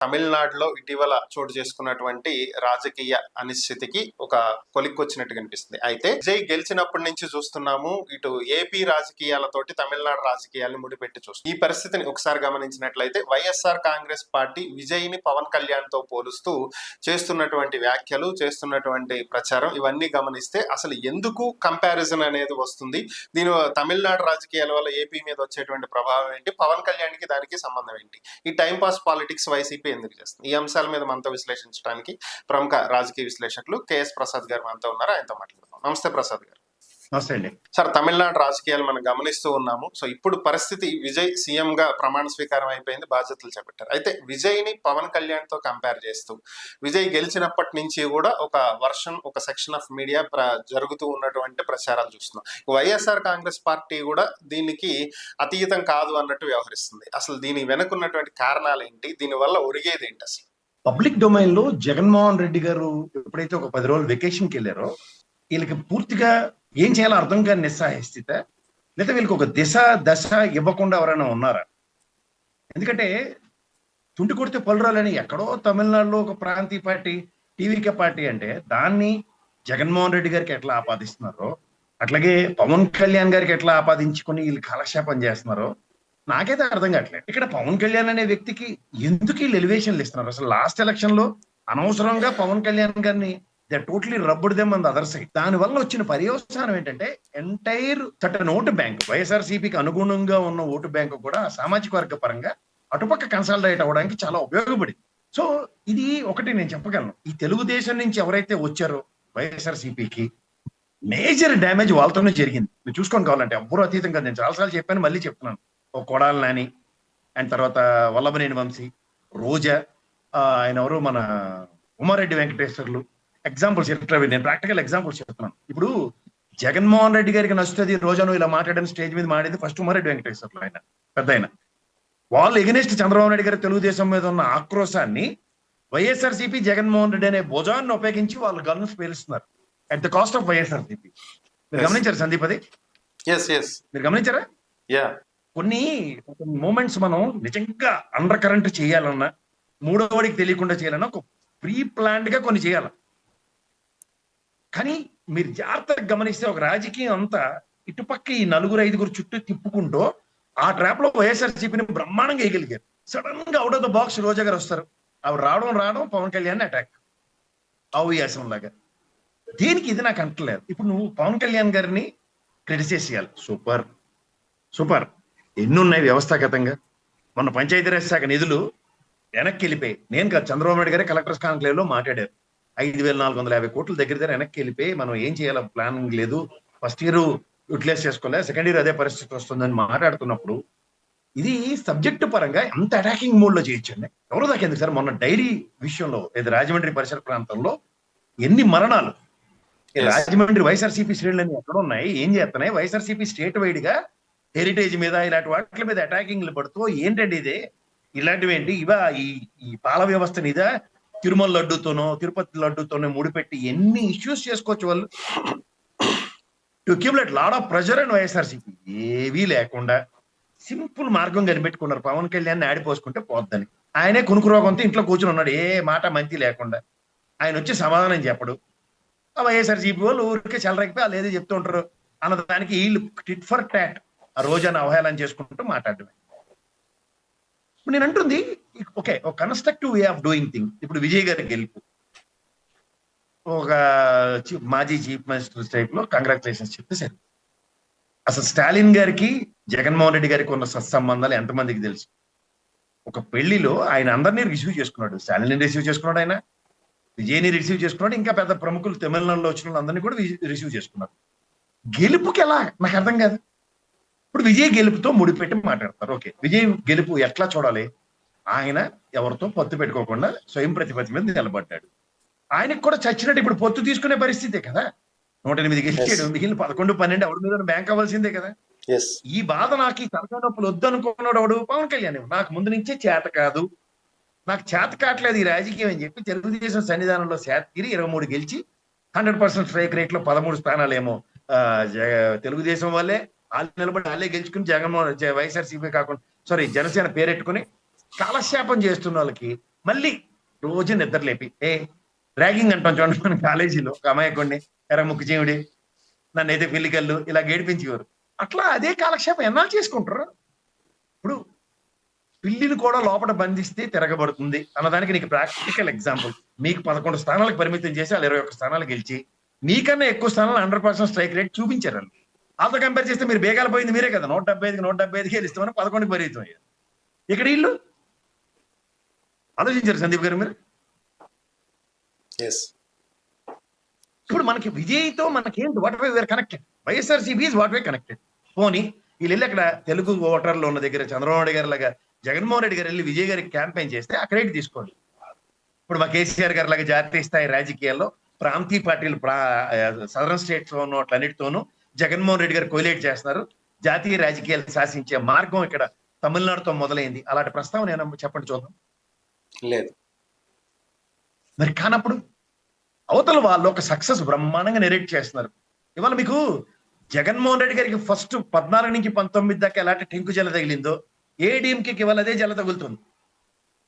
తమిళనాడులో ఇటీవల చోటు చేసుకున్నటువంటి రాజకీయ అనిశ్చితికి ఒక కొలిక్కొచ్చినట్టు కనిపిస్తుంది. అయితే విజయ్ గెలిచినప్పటి నుంచి చూస్తున్నాము, ఇటు ఏపీ రాజకీయాలతోటి తమిళనాడు రాజకీయాలను ముడిపెట్టి చూస్తాం. ఈ పరిస్థితిని ఒకసారి గమనించినట్లయితే వైఎస్ఆర్ కాంగ్రెస్ పార్టీ విజయ్ ని పవన్ కళ్యాణ్ తో పోలుస్తూ చేస్తున్నటువంటి వ్యాఖ్యలు, చేస్తున్నటువంటి ప్రచారం ఇవన్నీ గమనిస్తే అసలు ఎందుకు కంపారిజన్ అనేది వస్తుంది, దీని తమిళనాడు రాజకీయాల వల్ల ఏపీ మీద వచ్చేటువంటి ప్రభావం ఏంటి, పవన్ కళ్యాణ్ కి దానికి సంబంధం ఏంటి, ఈ టైం పాస్ పాలిటిక్స్ వైసీపీ ఎందుకు చేస్తుంది? ఈ అంశాల మీద మనతో విశ్లేషించడానికి ప్రముఖ రాజకీయ విశ్లేషకులు కేఎస్ ప్రసాద్ గారు మనతో ఉన్నారు. ఆయనతో మాట్లాడదాం. నమస్తే ప్రసాద్ గారు. నమస్తే అండి సార్, తమిళనాడు రాజకీయాలు మనం గమనిస్తూ ఉన్నాము. సో ఇప్పుడు పరిస్థితి, విజయ్ సీఎం గా ప్రమాణ స్వీకారం అయిపోయింది, బాధ్యతలు చేపట్టారు. అయితే విజయ్ ని పవన్ కళ్యాణ్ తో కంపేర్ చేస్తూ విజయ్ గెలిచినప్పటి నుంచి కూడా ఒక వర్షన్, ఒక సెక్షన్ ఆఫ్ మీడియా జరుగుతూ ఉన్నటువంటి ప్రచారాలు చూస్తున్నాం. వైఎస్ఆర్ కాంగ్రెస్ పార్టీ కూడా దీనికి అతీతం కాదు అన్నట్టు వ్యవహరిస్తుంది. అసలు దీని వెనుకున్నటువంటి కారణాలు ఏంటి, దీనివల్ల ఒరిగేది ఏంటి? అసలు పబ్లిక్ డొమైన్ లో జగన్మోహన్ రెడ్డి గారు ఎప్పుడైతే ఒక 10 రోజులు వెకేషన్కి వెళ్ళారో వీళ్ళకి పూర్తిగా ఏం చేయాలో అర్థం కాని నిస్సహాయ స్థితి, లేదా వీళ్ళకి ఒక దశ ఇవ్వకుండా ఎవరైనా ఉన్నారా? ఎందుకంటే తుంటి కొడితే పలురాలని ఎక్కడో తమిళనాడులో ఒక ప్రాంతీయ పార్టీ, టీవీకే పార్టీ అంటే దాన్ని జగన్మోహన్ రెడ్డి గారికి ఎట్లా ఆపాదిస్తున్నారో, అట్లాగే పవన్ కళ్యాణ్ గారికి ఎట్లా ఆపాదించుకుని వీళ్ళు కాలక్షేపం చేస్తున్నారో నాకైతే అర్థం కావట్లేదు. ఇక్కడ పవన్ కళ్యాణ్ అనే వ్యక్తికి ఎందుకు వీళ్ళు ఎలివేషన్లు ఇస్తున్నారు? అసలు లాస్ట్ ఎలక్షన్ లో అనవసరంగా పవన్ కళ్యాణ్ గారిని they totally rubbed them on the other side. దాని వల్ల వచ్చిన పర్యవసానం ఏంటంటే ఎంటైర్ సర్టెన్ ఓటు బ్యాంక్, వైఎస్ఆర్సీపీకి అనుగుణంగా ఉన్న ఓటు బ్యాంకు కూడా సామాజిక వర్గ పరంగా అటుపక్క కన్సాలిడేట్ అవ్వడానికి చాలా ఉపయోగపడింది. సో ఇది ఒకటి నేను చెప్పగలను, ఈ తెలుగుదేశం నుంచి ఎవరైతే వచ్చారో వైఎస్ఆర్సీపీకి మేజర్ డ్యామేజ్ వాళ్ళతోనే జరిగింది. మీరు చూసుకొని కావాలంటే ఎవ్వరూ అతీతంగా, నేను చాలాసార్లు చెప్పాను, మళ్ళీ చెప్తున్నాను. ఒక కొడాలి నాని, అండ్ తర్వాత వల్లభనేని వంశీ, రోజా, ఆయన ఎవరు మన ఉమారెడ్డి వెంకటేశ్వర్లు, ఎగ్జాంపుల్స్ చెప్తారు. నేను ప్రాక్టికల్ ఎగ్జాంపుల్స్ చెప్తున్నాను. ఇప్పుడు జగన్మోహన్ రెడ్డి గారికి నచ్చుతుంది రోజాను ఇలా మాట్లాడిన స్టేజ్ మీద మాట్లాడింది ఫస్ట్ ఉమారెడ్డి వెంకటేశ్వర్లు, ఆయన పెద్ద ఆయన. వాళ్ళు ఎగనెస్ట్ చంద్రబాబు నాయుడు గారి తెలుగుదేశం మీద ఉన్న ఆక్రోశాన్ని వైఎస్ఆర్సీపీ జగన్మోహన్ రెడ్డి అనే భుజాన్ని ఉపయోగించి వాళ్ళు గన్స్ పేలుస్తున్నారు at the cost of YSRCP. మీరు గమనించారు సందీప్? అది మీరు గమనించారా? కొన్ని మూమెంట్స్ మనం నిజంగా అండర్ కరెంట్ చేయాలన్నా, మూడో వాడికి తెలియకుండా చేయాలన్నా ఒక ప్రీ ప్లాన్డ్ గా కొన్ని చేయాలి. కానీ మీరు జాగ్రత్తగా గమనిస్తే ఒక రాజకీయం అంతా ఇటుపక్క ఈ 4-5 చుట్టూ తిప్పుకుంటూ ఆ ట్రాప్ లో వైఎస్ఆర్సీపీని బ్రహ్మాండంగా వేయగలిగారు. సడన్ గా అవుట్ ఆఫ్ ద బాక్స్ రోజా గారు వస్తారు. అవి రావడం పవన్ కళ్యాణ్ అటాక్ అవ్యాసం లాగా. దీనికి ఇది నాకు అంటలేదు. ఇప్పుడు నువ్వు పవన్ కళ్యాణ్ గారిని క్రిటిసైజ్ చేయాలి, సూపర్ ఎన్ని ఉన్నాయి వ్యవస్థాగతంగా. మొన్న పంచాయతీరాజ్ శాఖ నిధులు వెనక్కి వెళ్ళిపోయి, నేను కాదు చంద్రబాబు నాయుడు గారే కలెక్టర్స్ కాన్క్లేవ్ లో మాట్లాడారు, 5,450 కోట్ల దగ్గర వెనక్కి వెళ్ళిపోయి మనం ఏం చేయాలో ప్లానింగ్ లేదు, ఫస్ట్ ఇయర్ యూటిలైజ్ చేసుకోలే, సెకండ్ ఇయర్ అదే పరిస్థితి వస్తుందని మాట్లాడుతున్నప్పుడు ఇది సబ్జెక్టు పరంగా ఎంత అటాకింగ్ మోడ్ లో చేయొచ్చండి. ఎవరు దాకేందుకు సార్? మొన్న డైరీ విషయంలో లేదా రాజమండ్రి పరిసర ప్రాంతంలో ఎన్ని మరణాలు, రాజమండ్రి వైఎస్ఆర్సీపీ శ్రేణులన్నీ ఎక్కడ ఉన్నాయి, ఏం చేస్తున్నాయి? వైఎస్ఆర్సీపీ స్టేట్ వైడ్ గా హెరిటేజ్ మీద ఇలాంటి వాటి మీద అటాకింగ్లు పడుతూ ఏంటండి ఇది, ఇలాంటివి ఏంటి, ఇవా ఈ పాల వ్యవస్థ మీద తిరుమల లడ్డూతోనో తిరుపతి లడ్డూతోనో ముడిపెట్టి ఎన్ని ఇష్యూస్ చేసుకోవచ్చు వాళ్ళు. To accumulate lot of pressure and YSRCP ఏవీ లేకుండా సింపుల్ మార్గం కనిపెట్టుకున్నారు, పవన్ కళ్యాణ్ ఆడిపోసుకుంటే పోద్దని. ఆయనే కునుకు రోగంతో ఇంట్లో కూర్చుని ఉన్నాడు, ఏ మాట మంచి లేకుండా. ఆయన వచ్చి సమాధానం చెప్పడు. ఆ వైఎస్ఆర్సీపీ వాళ్ళు ఊరికే చెలరకపోయి వాళ్ళు ఏదో చెప్తూ ఉంటారు అన్నదానికి వీళ్ళు టిట్ ఫర్ టాట్ ఆ రోజాను అవహేళన చేసుకుంటూ మాట్లాడమే. ఇప్పుడు నేను అంటుంది ఓకే, ఒక constructive way of doing thing. ఇప్పుడు విజయ్ గారి గెలుపు ఒక మాజీ చీఫ్ మినిస్టర్ టైప్ లో కంగ్రాచులేషన్స్ చెప్తే సరే. అసలు స్టాలిన్ గారికి జగన్మోహన్ రెడ్డి గారికి ఉన్న సత్సంబంధాలు ఎంతమందికి తెలుసు? ఒక పెళ్లిలో ఆయన అందరినీ రిసీవ్ చేసుకున్నాడు, స్టాలిన్ రిసీవ్ చేసుకున్నాడు, ఆయన విజయ్ని రిసీవ్ చేసుకున్నాడు, ఇంకా పెద్ద ప్రముఖులు తమిళనాడులో వచ్చిన వాళ్ళందరినీ కూడా రిసీవ్ చేసుకున్నారు. గెలుపుకి ఎలా నాకు అర్థం కాదు. ఇప్పుడు విజయ్ గెలుపుతో ముడిపెట్టి మాట్లాడతారు. ఓకే, విజయ్ గెలుపు ఎట్లా చూడాలి? ఆయన ఎవరితో పొత్తు పెట్టుకోకుండా స్వయం ప్రతిపత్తి మీద నిలబడ్డాడు. ఆయనకు కూడా చచ్చినట్టు ఇప్పుడు పొత్తు తీసుకునే పరిస్థితే కదా. 108 గెలిచాడు, మిగిలిన 11-12 ఎవరి మీద బ్యాంక్ అవ్వాల్సిందే కదా. ఈ బాధ నాకు, ఈ తలకాయ నొప్పులు వద్దు అనుకున్నాడు ఎవడు? పవన్ కళ్యాణ్. నాకు ముందు నుంచే చేత కాదు, నాకు చేత కావట్లేదు ఈ రాజకీయం అని చెప్పి తెలుగుదేశం సన్నిధానంలో శాతగిరి 23 గెలిచి 100% స్ట్రైక్ రేట్ లో 13 స్థానాలేమో తెలుగుదేశం వల్లే వాళ్ళు నిలబడి వాళ్ళే గెలుచుకుని జగన్మోహన్ వైఎస్ఆర్సీపీ కాకుండా జనసేన పేరెట్టుకుని కాలక్షేపం చేస్తున్న వాళ్ళకి మళ్ళీ రోజు నిద్ర లేపి ర్యాగింగ్ అంటాం చూడండి మన కాలేజీలో ఒక అమాయకుడిని ఎర్ర ముక్కు చీమిడి నన్ను అయితే పిల్లికల్లు ఇలా గేడిపించేవారు. అట్లా అదే కాలక్షేపం ఎన్నాళ్ళు చేసుకుంటారు. ఇప్పుడు పిల్లిని కూడా లోపల బంధిస్తే తిరగబడుతుంది అన్నదానికి నీకు ప్రాక్టికల్ ఎగ్జాంపుల్. మీకు 11 స్థానాలకు పరిమితం చేసి వాళ్ళు 21 స్థానాలు గెలిచి మీకన్నా ఎక్కువ స్థానాలు 100% స్ట్రైక్ రేట్ చూపించారు వాళ్ళు. వాళ్ళతో కంపేర్ చేస్తే మీరు బేగాలు పోయింది మీరే కదా. 175 గెలుస్తామని 11కి పరిమితం అయ్యారు. ఇక్కడ వీళ్ళు ఆలోచించారు సందీప్ గారు మీరు. ఇప్పుడు మనకి విజయ్తో మనకేంటి what where connected, YSRCP is what way connected. పోనీ వీళ్ళు వెళ్ళి అక్కడ తెలుగు ఓటర్లు ఉన్న దగ్గర చంద్రబాబు నాయుడు గారి లాగా జగన్మోహన్ రెడ్డి గారు వెళ్ళి విజయ్ గారికి క్యాంపెయిన్ చేస్తే అక్కడేంటి తీసుకోండి. ఇప్పుడు మా కేసీఆర్ గారి లాగా జాతీయ స్థాయి రాజకీయాల్లో ప్రాంతీయ పార్టీలు సదరన్ స్టేట్స్ లో ఉన్న వాటన్నిటితోనూ జగన్మోహన్ రెడ్డి గారు కోలేట్ చేస్తున్నారు. జాతీయ రాజకీయాలు శాసించే మార్గం ఇక్కడ తమిళనాడుతో మొదలైంది. అలాంటి ప్రస్తావన ఏమన్నా చెప్పండి చూద్దాం. లేదు మరి కానప్పుడు అవతల వాళ్ళు ఒక సక్సెస్ బ్రహ్మాండంగా నెరేట్ చేస్తున్నారు. ఇవాళ మీకు జగన్మోహన్ రెడ్డి గారికి ఫస్ట్ 14 నుంచి 19 దాకా ఎలాంటి టెంకు జల తగిలిందో ఏడీఎంకి ఇవాళ అదే జల తగులుతుంది.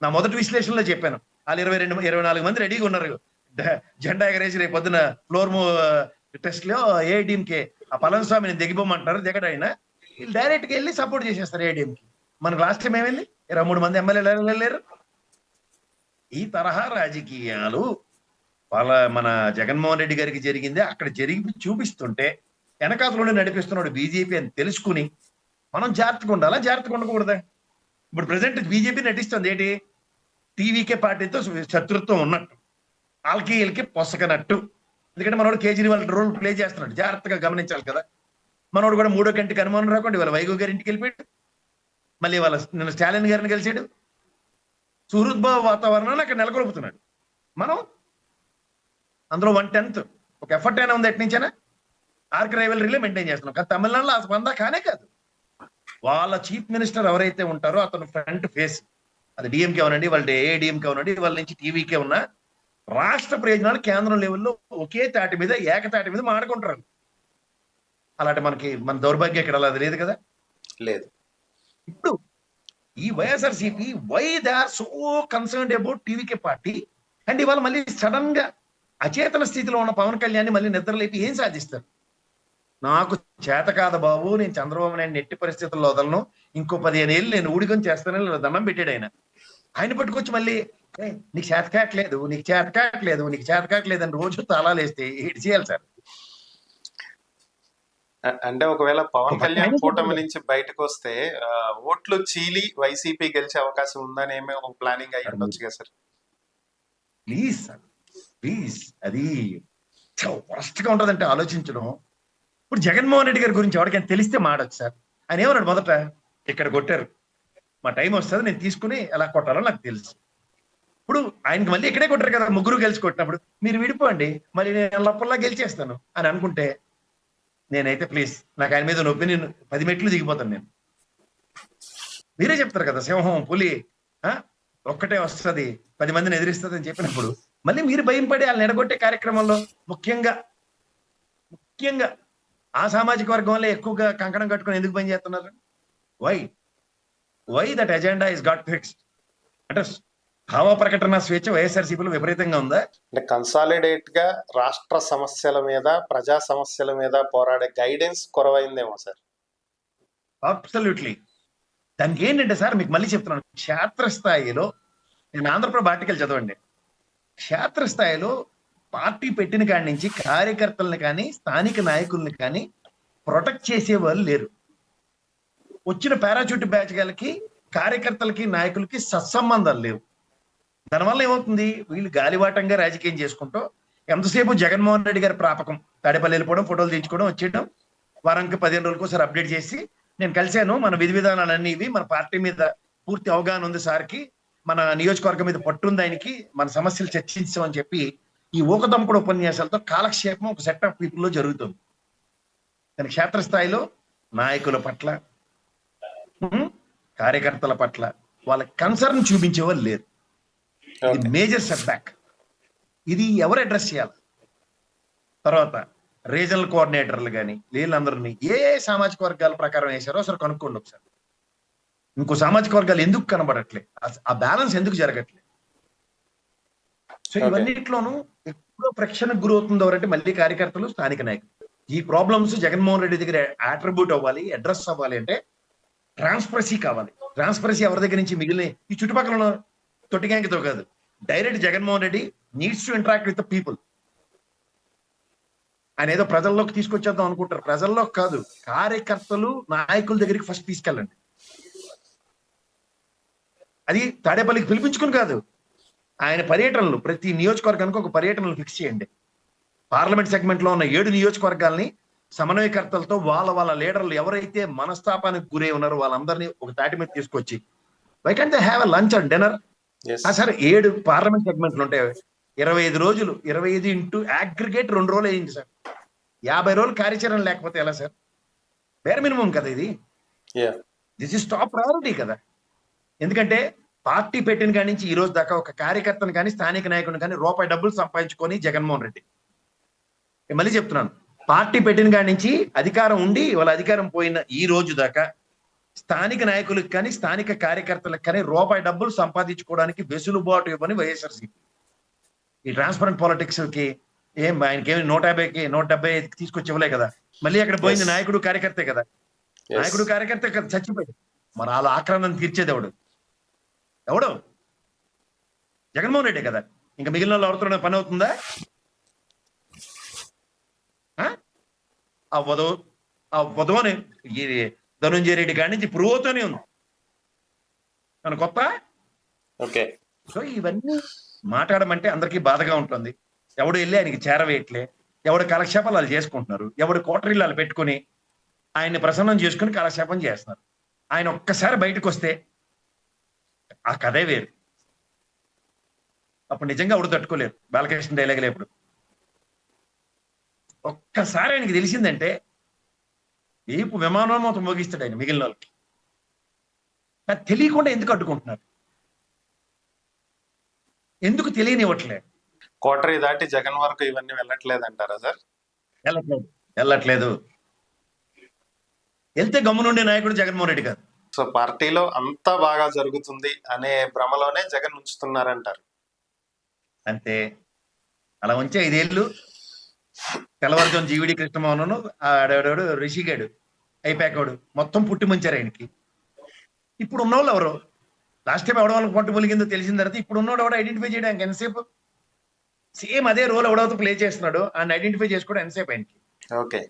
నా మొదటి విశ్లేషణలో చెప్పాను. వాళ్ళు 24 మంది రెడీగా ఉన్నారు జెండా ఎగరేసి రేపు పొద్దున ఫ్లోర్ టెస్ట్ లో ఏడీఎంకే ఆ పళనిస్వామిని దిగిపోమంటున్నారు. దిగడైనా వీళ్ళు డైరెక్ట్ గా వెళ్ళి సపోర్ట్ చేసేస్తారు ఏడీఎంకి. మనకు లాస్ట్ టైం ఏమైంది? 23 మంది ఎమ్మెల్యేలు వెళ్ళారు. ఈ తరహా రాజకీయాలు మన జగన్మోహన్ రెడ్డి గారికి జరిగిందే అక్కడ జరిగి చూపిస్తుంటే వెనకాతలోనే నడిపిస్తున్నాడు బీజేపీ అని తెలుసుకుని మనం జాగ్రత్తగా ఉండాలా, జాగ్రత్తగా ఉండకూడదా? ఇప్పుడు ప్రజెంట్ బీజేపీ నటిస్తుంది ఏంటి? టీవీకే పార్టీతో శత్రుత్వం ఉన్నట్టు, వాళ్ళకి వీళ్ళకి పొసకనట్టు. ఎందుకంటే మనోడు కేజ్రీవాల్ రోల్ ప్లే చేస్తున్నాడు, జాగ్రత్తగా గమనించాలి కదా. మనోడు కూడా 3వ కంటికి అనుమానం రాకుండా ఇవాళ వైగో గారి ఇంటికి వెళ్ళిపోయాడు. మళ్ళీ వాళ్ళ నిన్న స్టాలిన్ గారిని కలిసాడు. సుహృద్భావ వాతావరణాన్ని అక్కడ నెలకొల్పుతున్నాడు. మనం అందులో 1/10 ఒక ఎఫర్ట్ అయినా ఉంది ఎట్నుంచైనా ఆర్క్ రైవలరీలో మెయింటైన్ చేస్తున్నాం. కానీ తమిళనాడులో ఆ స్పంద కానే కాదు. వాళ్ళ చీఫ్ మినిస్టర్ ఎవరైతే ఉంటారో అతను ఫ్రంట్ ఫేస్, అది డిఎంకే అవునండి, వాళ్ళ ఏఐడిఎంకే అవునండి, వాళ్ళ నుంచి టీవీకే ఉన్న రాష్ట్ర ప్రయోజనాలు కేంద్రం లెవెల్లో ఒకే తాటి మీద ఏకతాటి మీద మాడుకుంటారు. అలాంటి మన దౌర్భాగ్యం ఇక్కడ అలా లేదు కదా. లేదు. ఇప్పుడు ఈ YSRCP why they are so concerned about TVK party and ఇవాళ మళ్ళీ సడన్ గా అచేతన స్థితిలో ఉన్న పవన్ కళ్యాణ్ మళ్ళీ నిద్రలేపి ఏం సాధిస్తారు? నాకు చేత కాదు బాబు, నేను చంద్రబాబు నాయుడు ఎట్టి పరిస్థితుల్లో వదలను, ఇంకో 15 ఏళ్ళు నేను ఊడికొని చేస్తానని దండం పెట్టాడు ఆయన పట్టుకొచ్చి మళ్ళీ నీకు చేత కావట్లేదు, నీకు చేత కావట్లేదు, నీకు చేత కావట్లేదు అని రోజు తాళాలు వేస్తే ఇటు చేయాలి సార్. అంటే ఒకవేళ పవన్ కళ్యాణ్ కూటమి నుంచి బయటకు వస్తే ఓట్లు చీలి వైసీపీ గెలిచే అవకాశం ఉందని ఏమో ఒక ప్లానింగ్ అయ్యి ఉండొచ్చు కదా సార్. ప్లీజ్ సార్ ప్లీజ్, అది వరస్ట్ గా ఉంటదంటే ఆలోచించడం. ఇప్పుడు జగన్మోహన్ రెడ్డి గారి గురించి ఎవరికైనా తెలిస్తే మాడచ్చు సార్. ఆయన ఏమన్నాడు మొదట, ఇక్కడ కొట్టారు, మా టైం వస్తుంది నేను తీసుకుని ఎలా కొట్టాలో నాకు తెలుసు. ఇప్పుడు ఆయనకి మళ్ళీ ఇక్కడే కొట్టారు కదా, ముగ్గురు గెలిచి కొట్టినప్పుడు మీరు విడిపోండి మళ్ళీ నేను లప్పల్లా గెలిచేస్తాను అని అనుకుంటే నేనైతే ప్లీజ్ నాకు ఆయన మీద ఒపీనియన్ 10 మెట్లు దిగిపోతాను నేను. మీరే చెప్తారు కదా సింహం పులి ఒక్కటే వస్తుంది 10 మందిని ఎదిరిస్తుంది అని చెప్పినప్పుడు మళ్ళీ మీరు భయం పడి వాళ్ళని ఎడగొట్టే కార్యక్రమంలో ముఖ్యంగా ఆ సామాజిక వర్గంలో ఎక్కువగా కంకణం కట్టుకుని ఎందుకు పని చేస్తున్నారు? Why that agenda is got fixed? అంటే భావ ప్రకటన స్వేచ్ఛ వైఎస్ఆర్సీపీలో విపరీతంగా ఉందా? అంటే కన్సాలిడేట్ గా రాష్ట్ర సమస్యల మీద, ప్రజా సమస్యల మీద పోరాడే గైడెన్స్ కొరవైందేమో సార్. అబ్సల్యూట్లీ. దానికి ఏంటంటే సార్ మీకు మళ్ళీ చెప్తున్నాను, క్షేత్రస్థాయిలో నేను ఆంధ్రప్రభ ఆర్టికల్ చదవండి. క్షేత్రస్థాయిలో పార్టీ పెట్టిన కాడి నుంచి కార్యకర్తలను కానీ స్థానిక నాయకుల్ని కానీ ప్రొటెక్ట్ చేసే వాళ్ళు లేరు. వచ్చిన పారాచూట్ బ్యాచ్ గారికి కార్యకర్తలకి నాయకులకి సత్సంబంధాలు లేవు. దానివల్ల ఏమవుతుంది, వీళ్ళు గాలివాటంగా రాజకీయం చేసుకుంటూ ఎంతసేపు జగన్మోహన్ రెడ్డి గారి ప్రాపకం, తాడేపల్లి వెళ్ళిపోవడం, ఫోటోలు తీయించుకోవడం, వచ్చేయడం, వారానికి 15 రోజులకు ఒకసారి అప్డేట్ చేసి నేను కలిశాను, మన విధి విధానాలన్నీ ఇవి, మన పార్టీ మీద పూర్తి అవగాహన ఉంది సార్కి, మన నియోజకవర్గం మీద పట్టుంది ఆయనకి, మన సమస్యలు చర్చించామని చెప్పి ఈ ఊకదంపుడు ఉపన్యాసాలతో కాలక్షేపం ఒక సెట్ ఆఫ్ పీపుల్లో జరుగుతుంది. కానీ క్షేత్రస్థాయిలో నాయకుల పట్ల కార్యకర్తల పట్ల వాళ్ళ కన్సర్న్ చూపించే వాళ్ళు లేరు. ఇది మేజర్ సెట్ బ్యాక్. ఇది ఎవరు అడ్రస్ చేయాలి? తర్వాత రీజనల్ కోఆర్డినేటర్లు కానీ వీళ్ళందరినీ ఏ సామాజిక వర్గాల ప్రకారం వేశారో అసలు కనుక్కోండి ఒకసారి. ఇంకో సామాజిక వర్గాలు ఎందుకు కనబడట్లే, ఆ బ్యాలెన్స్ ఎందుకు జరగట్లేదు? సో ఇవన్నిట్లోనూ ఎక్కువ ప్రక్షణకు గురవుతుంది ఎవరంటే మళ్ళీ కార్యకర్తలు, స్థానిక నాయకులు. ఈ ప్రాబ్లమ్స్ జగన్మోహన్ రెడ్డి దగ్గర అట్రిబ్యూట్ అవ్వాలి, అడ్రస్ అవ్వాలి అంటే ట్రాన్స్పరసీ కావాలి. ట్రాన్స్పరసీ ఎవరి దగ్గర నుంచి? మిగిలిన ఈ చుట్టుపక్కల ఉన్న తొట్టిగాంకితో కాదు, direct Jaganmohan Reddy needs to interact with the people. ఆయన ఏదో ప్రజల్లోకి తీసుకొచ్చేద్దాం అనుకుంటారు. ప్రజల్లోకి కాదు, కార్యకర్తలు నాయకుల దగ్గరికి ఫస్ట్ తీసుకెళ్ళండి. అది తాడేపల్లికి పిలిపించుకుని కాదు, ఆయన పర్యటనలు ప్రతి నియోజకవర్గానికి ఒక పర్యటనలు ఫిక్స్ చేయండి. పార్లమెంట్ సెగ్మెంట్ లో ఉన్న 7 నియోజకవర్గాల్ని సమన్వయకర్తలతో వాళ్ళ లీడర్లు ఎవరైతే మనస్తాపానికి గురై ఉన్నారో వాళ్ళందరినీ ఒక తాటి మీద తీసుకొచ్చి why can't they have a lunch and dinner. Sir 7 parliament సెగ్మెంట్లు ఉంటాయి, 25 రోజులు, 25 ఇంటూ అగ్రిగేట్ 2 రోజులు అయింది సార్. 50 రోజులు కార్యాచరణ లేకపోతే ఎలా సార్? బేర్ మినిమం కదా ఇది. దిస్ ఇస్ టాప్ ప్రయారిటీ కదా. ఎందుకంటే పార్టీ పెట్టిన కాడి నుంచి ఈ రోజు దాకా ఒక కార్యకర్తను కానీ స్థానిక నాయకుని కానీ రూపాయి డబ్బులు సంపాదించుకొని జగన్మోహన్ రెడ్డి, మళ్ళీ చెప్తున్నాను, పార్టీ పెట్టిన కాడి నుంచి అధికారం ఉండి వాళ్ళ అధికారం పోయిన ఈ రోజు దాకా స్థానిక నాయకులకు కానీ స్థానిక కార్యకర్తలకు కానీ రూపాయి డబ్బులు సంపాదించుకోవడానికి వెసులుబాటు ఇవ్వని వైఎస్ఆర్సీపీ. ఈ ట్రాన్స్పరెంట్ పాలిటిక్స్ కి ఆయనకి 150కి 175కి తీసుకొచ్చి ఇవ్వలే కదా. మళ్ళీ అక్కడ పోయింది నాయకుడు కార్యకర్తే కదా. నాయకుడు కార్యకర్త కదా చచ్చిపోయింది. మరి వాళ్ళ ఆక్రమణ తీర్చేది ఎవడు? జగన్మోహన్ రెడ్డి కదా. ఇంకా మిగిలిన వాళ్ళు ఎవరితో పని అవుతుందా? అవ్వదు అని ఈ ధనుంజయ రెడ్డి కాడి నుంచి పురుగుతూనే ఉంది. మన కొత్త ఓకే. సో ఇవన్నీ మాట్లాడమంటే అందరికీ బాధగా ఉంటుంది. ఎవడు వెళ్ళి ఆయనకి చేరవేయట్లే, ఎవడు కాలక్షేపాలు వాళ్ళు చేసుకుంటున్నారు, ఎవడు కోటరీలు వాళ్ళు పెట్టుకుని ఆయన్ని ప్రసన్నం చేసుకుని కాలక్షేపం చేస్తున్నారు. ఆయన ఒక్కసారి బయటకు వస్తే ఆ కథే వేరు. అప్పుడు నిజంగా ఎవడు తట్టుకోలేరు. బాలకృష్ణ డైలాగ్ లేప్పుడు ఒక్కసారి ఆయనకి తెలిసిందంటే ఏపు విమానోన్మతం మోగిస్తాడు ఆయన మిగిలిన వాళ్ళకి. అది తెలియకుండా ఎందుకు అడ్డుకుంటున్నారు? ఎందుకు తెలియనివ్వట్లేదు? కోటరీ దాటి జగన్ వరకు ఇవన్నీ వెళ్ళట్లేదు అంటారా సార్? వెళ్ళట్లేదు. వెళ్తే గమ్మునుండే నాయకుడు జగన్మోహన్ రెడ్డి కాదు. సో పార్టీలో అంతా బాగా జరుగుతుంది అనే భ్రమలోనే జగన్ ఉంచుతున్నారంటారు. అంతే. అలా ఉంచే 5 ఏళ్ళు తెల్లవారుజాము జీవిడి కృష్ణమోహన్ ఆడాడు రిషిగాడు అయిపోయాడు మొత్తం పుట్టి ముంచారు ఆయనకి. ఇప్పుడు ఉన్నవాళ్ళు ఎవరు? లాస్ట్ టైం ఎవడ వాళ్ళకి పట్టు పొలిగిందో తెలిసిన తర్వాత ఇప్పుడు ఉన్నవాడు ఎవడో ఐడెంటిఫై చేయడానికి ఎంతసేపు? సేమ్ అదే రోల్ ఎవడవుతూ ప్లే చేస్తున్నాడు, ఆయన ఐడెంటిఫై చేసుకోవడం ఎంతసేపు ఆయనకి? ఓకే.